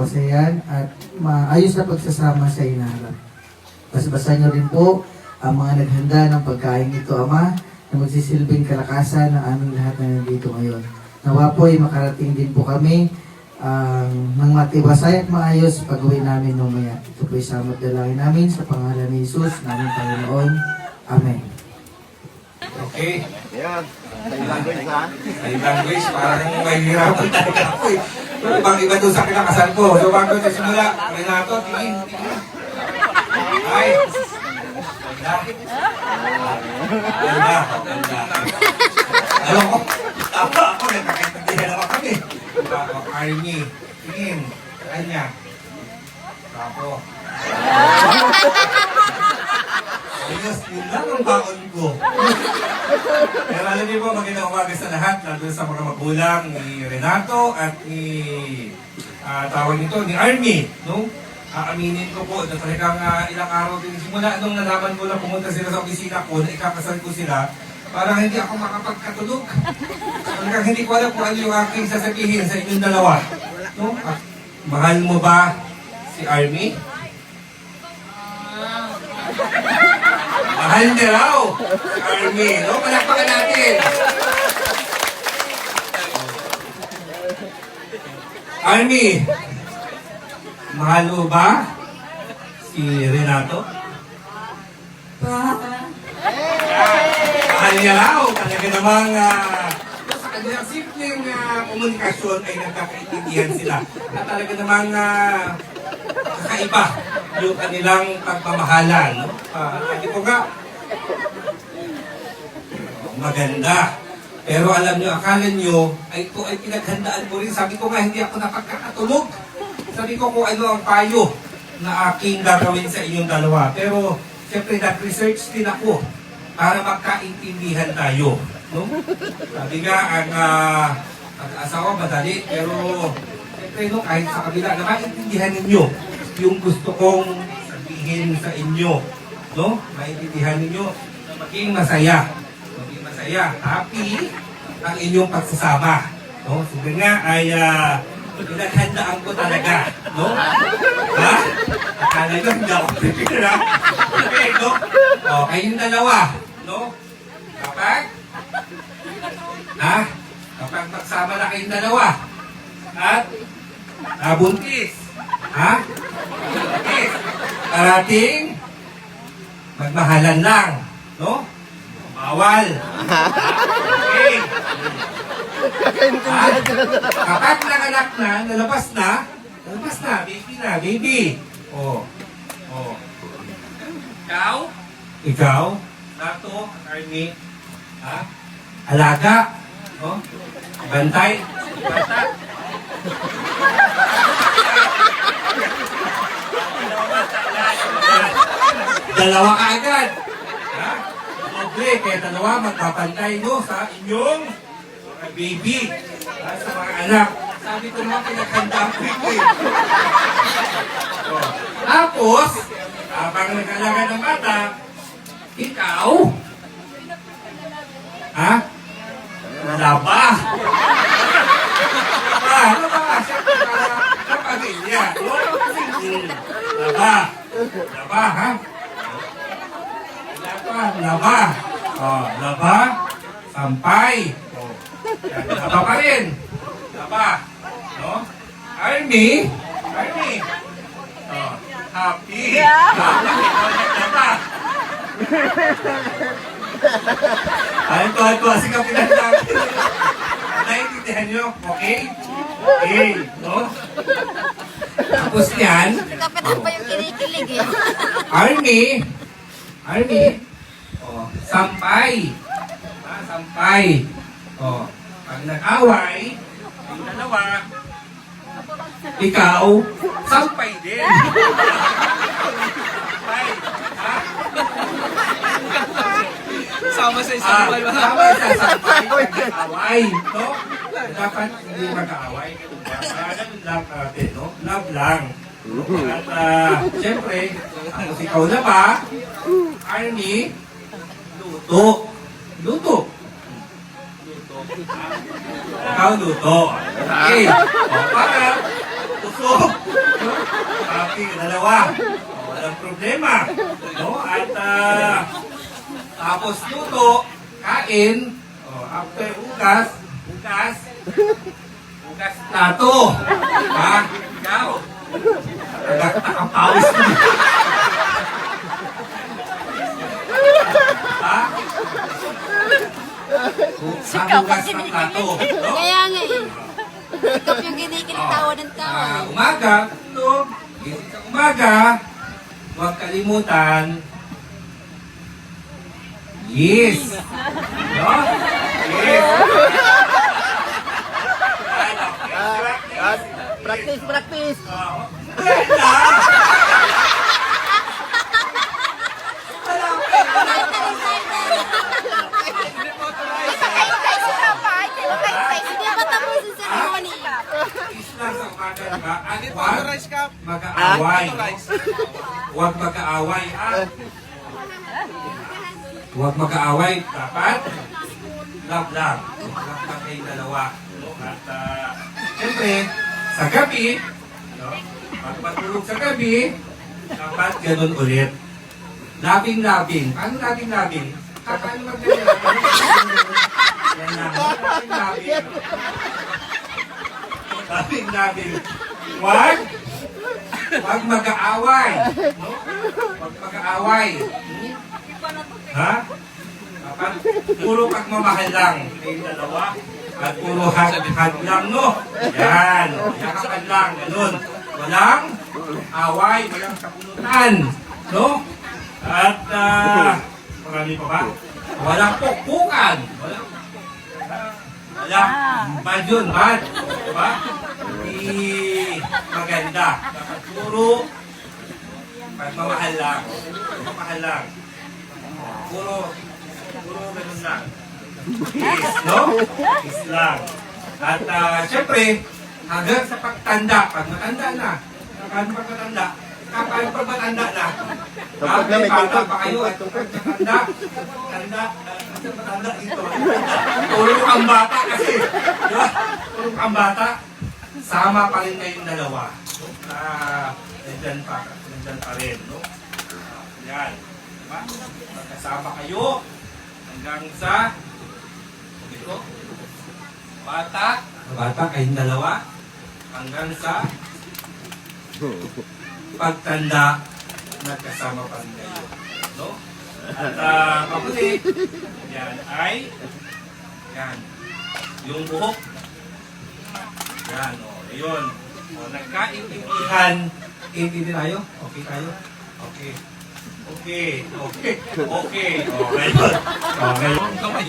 katiwasayan at maayos na pagsasama sa inaharap. Basbasan niyo rin po ang mga naghanda ng pagkain ito, Ama, na magsisilbing kalakasan ng aming lahat na nandito ngayon. Nawa po ay makarating din po kami ng matiwasay at maayos pag-uwi namin mamaya. Ito po isama at dalangin namin sa pangalan ni Jesus, naming Panginoon. Amen. Okay. Ayan. Sign language ha. Sign language, parang mahihirapan talaga ako eh. Ibang iba doon sa kinakasal ko. So bago sa simula, Renato, tingin. Ay. Ganda. Alam ko, tama ako, nagkakaintindihan naman kami. Army, tingin. Kanya. Bravo. Ayos, yun lang ang baon ko. Pero alam niyo po, magandang umaga sa lahat, lalo sa mga magulang ni Renato at ni tawag nito, ni Army. No? Aaminin ko po na talagang ilang araw din simula nung nalaman ko na pumunta sila sa opisina ko na ikakasal ko sila, parang hindi ako makapagkatulog. Talagang hindi ko alam kung ano yung aking sasabihin sa inyong dalawa. No? Mahal mo ba si Army? Mahal niya raw si Army. No? Palakpakan natin. Army, mahal mo ba si Renato? Mahal niya raw. Talaga namang sa kanilang simpleng komunikasyon ay nagkakaintindihan sila. At talaga namang kakaiba yung kanilang pagmamahalan. No? Sabi ko nga, maganda. Pero alam nyo, akala nyo, ay ito ay pinaghandaan ko rin. Sabi ko nga, hindi ako napagkakatulog. Sabi ko kung ano ang payo na aking gagawin sa inyong dalawa. Pero, siyempre, nag-research din ako para magkaintindihan tayo. No? Sabi nga, ang asawa madali, pero siyempre, no, kahit sa kabila, na maintindihan ninyo yung gusto kong sabihin sa inyo. No? Maintindihan ninyo na maging masaya. Maging masaya. Happy ang inyong pagsasama. No? So, nga ay pinaghandaan ko talaga. No? Ha? Akala nyo, hindi ako prepare, ha? Okay, no? O, kayong dalawa. No? Kapag? Ha? Kapag magsama na kayong dalawa. At nabuntis. Ha? Buntis. Parating magmahalan lang. No? Bawal. Okay. Kapag nanganak na, nalabas na, baby. Oh. Oh. Ikaw, Nato, Army, ha? Alaga, oh? Bantay, bata. Dalawa ka agad. Ha? Doble, kaya dalawa magpapantay nyo sa inyong baby. Ha? Sa mga anak. Sabi ko naman, pinaghanda ko ito eh. Oh. Tapos, habang nag-alaga ng bata, ikaw, ha? Laba. Sa pamilya. Laba. Laba, ha? Laba. Oh, laba. Sampay. Oh. Laba pa rin. Laba. No? Army. Oh, happy. Laba. Ay, tuwa-tuwa si Kapitan namin. Naiintindihan nyo? Okay? Okay. No? Tapos yan. Kapitan pa yung kinikilig eh. Army. Oh, sampay. Sampay. Oh, pag nag-away, yung dalawa, ikaw, sampay din. Sampay. Ha? Sama sa isang buwan. Sama sa sampay, nag-away. No? Dapat hindi mag-away. Ganun lang natin, no? Love lang. At siyempre, tapos ikaw na ba, Army, luto. Ikaw luto. Okay. O, para gusto. No? Happy, dalawa. Walang problema. No? At tapos luto, kain. After hugas, plato. Ha? Ikaw. Nagakta ang pawis mo. Ha? Hugas ng plato. No? Kaya nga eh. Ikaw yung kinikilig tawa ng tawa. Umaga, tulog. Gising sa umaga, huwag kalimutan. Yes. No? Yes. Practice, practice. Hindi pa tapos yung ceremony. Islam sa umaga, diba? At Ano huwag authorize ka? mag-aaway. Authorize. Huwag mag-aaway. Huwag mag-aaway. Dapat love lang. Love lang kayong dalawa. At siyempre, sa gabi, no? Pag matulog sa gabi, dapat ganun ulit. Labing-labing. Paano labing-labing? Paano mag-ganyan? Yan lang. Labing-labing. Labing-labing. Huwag mag-aaway. No? Huwag mag-aaway. Ha? Dapat puro pagmamahal lang. Kayong dalawa. At puro hag lang, no? Yan. Yakapan lang. Ganun. Walang away. Walang kapunutan. No? At, marami pa ba? Walang pukpukan. Walang bad yun, bad. Diba? Hindi maganda. Dapat puro pagmamahal lang. Pagmamahal lang. Puro ganun lang. Peace, no? Peace lang. At syempre, hanggang sa pagtanda, pag matanda na, paano pag matanda? Paano pag matanda na? Tungkod na, may bata tungkod. pa kayo at pag matanda ito. Puro ang bata kasi. Diba? Puro ang bata. Sama pa rin kayong dalawa. Nandyan pa rin, no? Yan. Diba? Magkasama kayo hanggang sa ito. Bata kayong dalawa hanggang sa pagtanda nagkasama pa rin kayo. No? At mabuti, yan ay yan. Yung buhok. Yan, o. Ayun. O, nagkaintindihan. Intindihan tayo? Okay tayo? Okay. Okay. Okay. Okay. O, ngayon. O, ngayon. Kamay.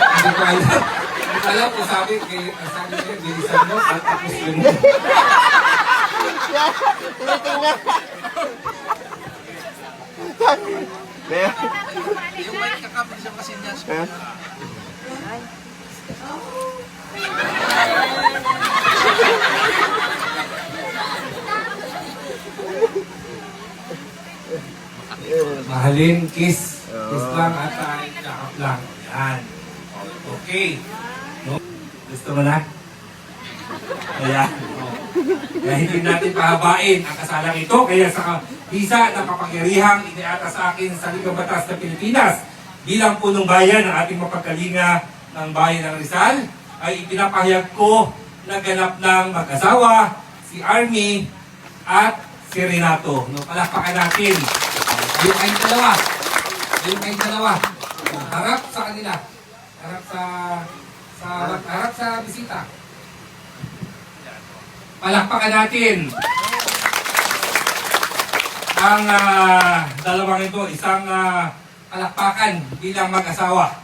Hindi ko alam. Hindi ko alam kung sabi ko, bilisan mo at tapos yun. Tinitingnan. Yung mic kakapit siya kasi niya. Mahalin, kiss. Kiss lang at kakap lang. Yan. Okay. No? Gusto mo na? Ayan. Kaya hindi natin pahabain ang kasalang ito. Kaya sa visa ng kapangyarihang iniata sa akin sa Ligang Batas ng Pilipinas bilang punong bayan ng ating mapagkalinga ng bayan ng Rizal ay ipinapahayag ko na ganap ng mag-asawa, si Army at si Renato. No, palakpakan natin. Yung kayong dalawa. Yung kayong dalawa. Harap sa kanila. Harap sa bisita. Palakpakan natin ang dalawang ito, isang palakpakan bilang mag-asawa.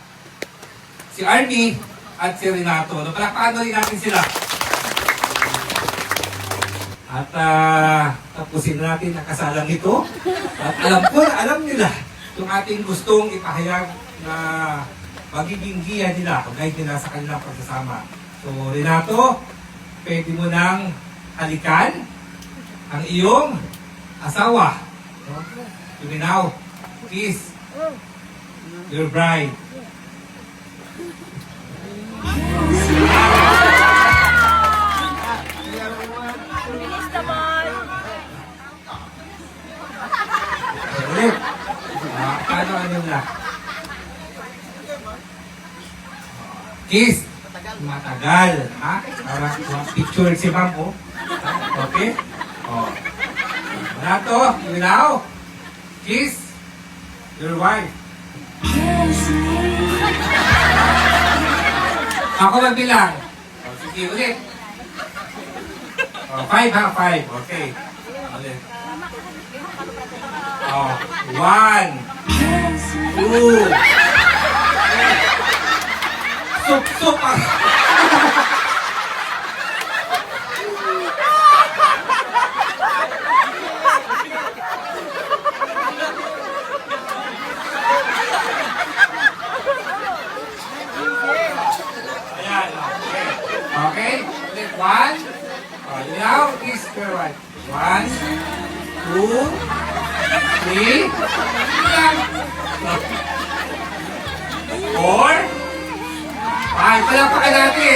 Si Arnie at si Renato. No, palakpakan rin natin sila. At tapusin natin ang kasalang ito. At alam ko na alam nila yung ating gustong ipahayag na magiging giya nila, guide nila sa kanilang pagsasama. So, Renato, pwede mo nang halikan ang iyong asawa. No? You may now kiss your bride. Bilis naman. Ulit. Ano na? Kiss. Matagal. Ha? Para picture si ma'am, oh. Ha? Okay? Oh. Renato, you now kiss your wife. Ako magbilang. Oh, sige, ulit. Oh, 5 ha, 5. Okay. Ulit. Oh, 1, 2. Sup-sup ah. Ayan, okay. Okay, ulit 1. Oh, now, kiss your wife. 1, 2, 3, 4, 5. Palapakan natin.